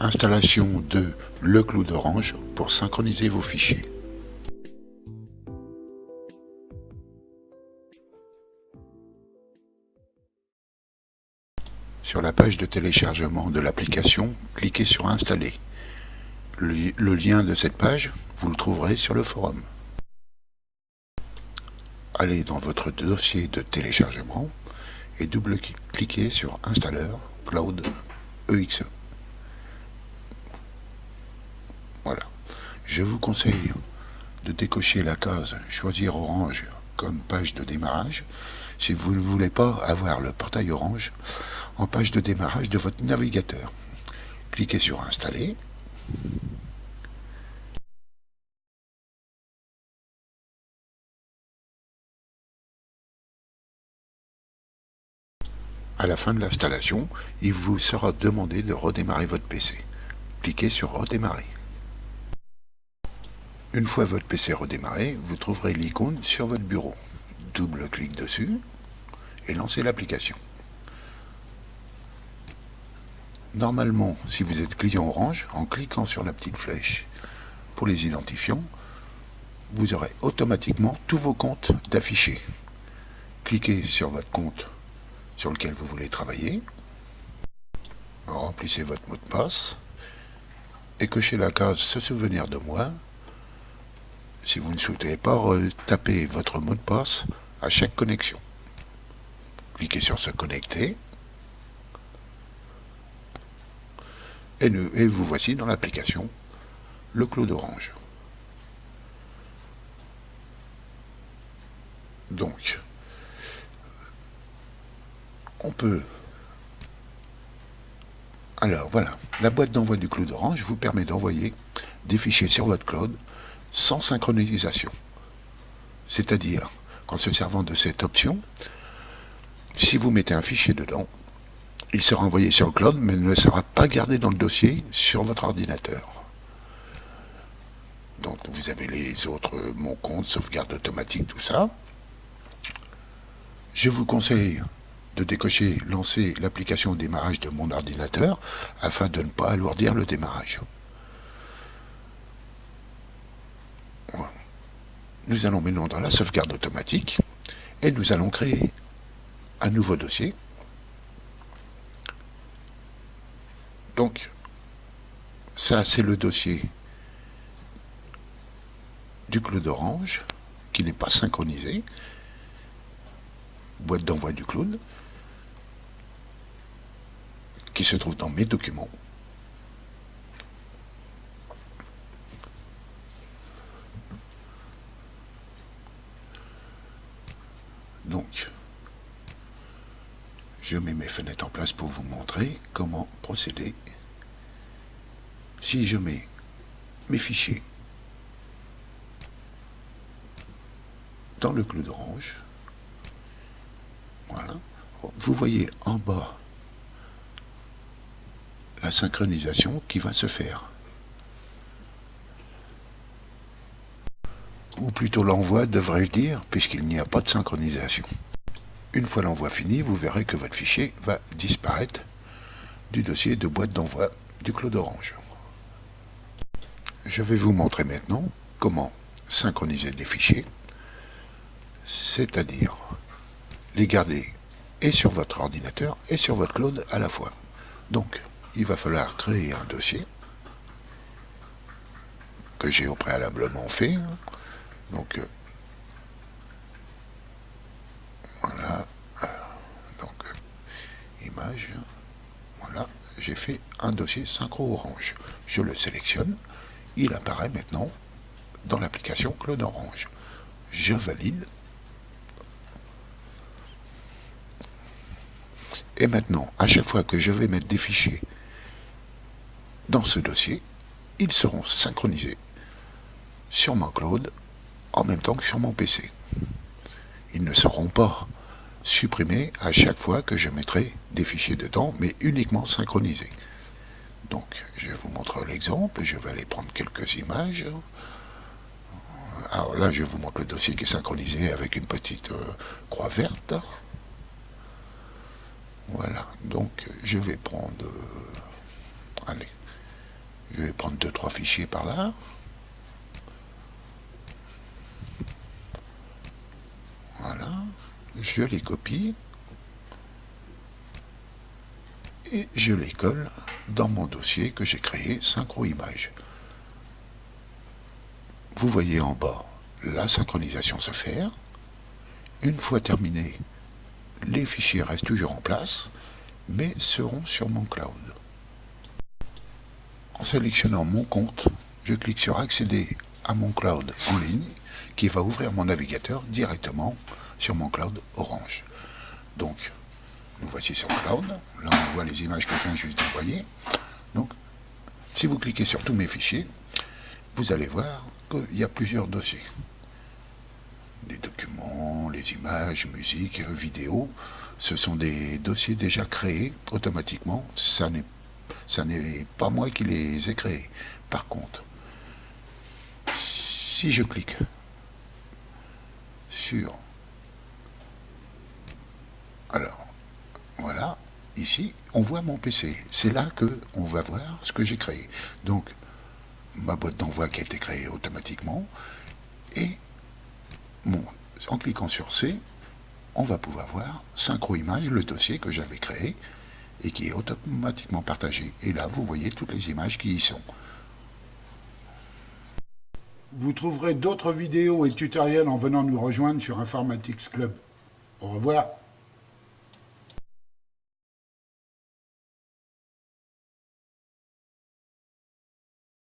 Installation de Le Clou d'Orange pour synchroniser vos fichiers. Sur la page de téléchargement de l'application, cliquez sur Installer. Le lien de cette page, vous le trouverez sur le forum. Allez dans votre dossier de téléchargement et double-cliquez sur Installeur Cloud EXE. Voilà. Je vous conseille de décocher la case Choisir Orange comme page de démarrage si vous ne voulez pas avoir le portail Orange en page de démarrage de votre navigateur. Cliquez sur Installer. À la fin de l'installation, il vous sera demandé de redémarrer votre PC. Cliquez sur Redémarrer. Une fois votre PC redémarré, vous trouverez l'icône sur votre bureau. Double-clic dessus et lancez l'application. Normalement, si vous êtes client Orange, en cliquant sur la petite flèche pour les identifiants, vous aurez automatiquement tous vos comptes d'affichés. Cliquez sur votre compte sur lequel vous voulez travailler, remplissez votre mot de passe et cochez la case Se souvenir de moi si vous ne souhaitez pas taper votre mot de passe à chaque connexion. Cliquez sur Se connecter et vous voici dans l'application Le Clou d'Orange. Donc, on peut... Alors voilà, la boîte d'envoi du Clou d'Orange vous permet d'envoyer des fichiers sur votre cloud sans synchronisation. C'est-à-dire qu'en se servant de cette option, si vous mettez un fichier dedans, il sera envoyé sur le cloud mais ne sera pas gardé dans le dossier sur votre ordinateur. Donc vous avez les autres, mon compte, sauvegarde automatique, tout ça. Je vous conseille de décocher Lancer l'application au démarrage de mon ordinateur afin de ne pas alourdir le démarrage. Nous allons maintenant dans la sauvegarde automatique et nous allons créer un nouveau dossier. Donc, ça c'est le dossier du Clou d'Orange qui n'est pas synchronisé. Boîte d'envoi du cloud qui se trouve dans mes documents. Donc, je mets mes fenêtres en place pour vous montrer comment procéder. Si je mets mes fichiers dans le Clou d'Orange, voilà, vous voyez en bas la synchronisation qui va se faire. Ou plutôt l'envoi, devrais-je dire, puisqu'il n'y a pas de synchronisation. Une fois l'envoi fini, vous verrez que votre fichier va disparaître du dossier de boîte d'envoi du Clou d'Orange. Je vais vous montrer maintenant comment synchroniser des fichiers, c'est-à-dire les garder et sur votre ordinateur et sur votre cloud à la fois. Donc, il va falloir créer un dossier que j'ai au préalablement fait. Donc, voilà. Donc, image. Voilà. J'ai fait un dossier Synchro Orange. Je le sélectionne. Il apparaît maintenant dans l'application Clou d'Orange. Je valide. Et maintenant, à chaque fois que je vais mettre des fichiers dans ce dossier, ils seront synchronisés sur mon cloud en même temps que sur mon PC. Ils ne seront pas supprimés à chaque fois que je mettrai des fichiers dedans, mais uniquement synchronisés. Donc, je vous montre l'exemple. Je vais aller prendre quelques images. Alors là, je vous montre le dossier qui est synchronisé avec une petite croix verte. Voilà, donc je vais prendre... allez, Je vais prendre 2-3 fichiers par là. Voilà. Je les copie. Et je les colle dans mon dossier que j'ai créé Synchro Image. Vous voyez en bas la synchronisation se faire. Une fois terminée, les fichiers restent toujours en place, mais seront sur mon cloud. En sélectionnant mon compte, je clique sur accéder à mon cloud en ligne, qui va ouvrir mon navigateur directement sur mon cloud Orange. Donc, nous voici sur le cloud. Là, on voit les images que je viens juste d'envoyer. Donc, si vous cliquez sur tous mes fichiers, vous allez voir qu'il y a plusieurs dossiers. Des documents, les images, musique, vidéos, ce sont des dossiers déjà créés automatiquement. Ça n'est pas moi qui les ai créés. Par contre, si je clique sur... Alors, voilà, ici, on voit mon PC. C'est là qu'on va voir ce que j'ai créé. Donc, ma boîte d'envoi qui a été créée automatiquement. Et en cliquant sur C, on va pouvoir voir Synchro Image, le dossier que j'avais créé et qui est automatiquement partagé. Et là, vous voyez toutes les images qui y sont. Vous trouverez d'autres vidéos et tutoriels en venant nous rejoindre sur Informatics Club. Au revoir.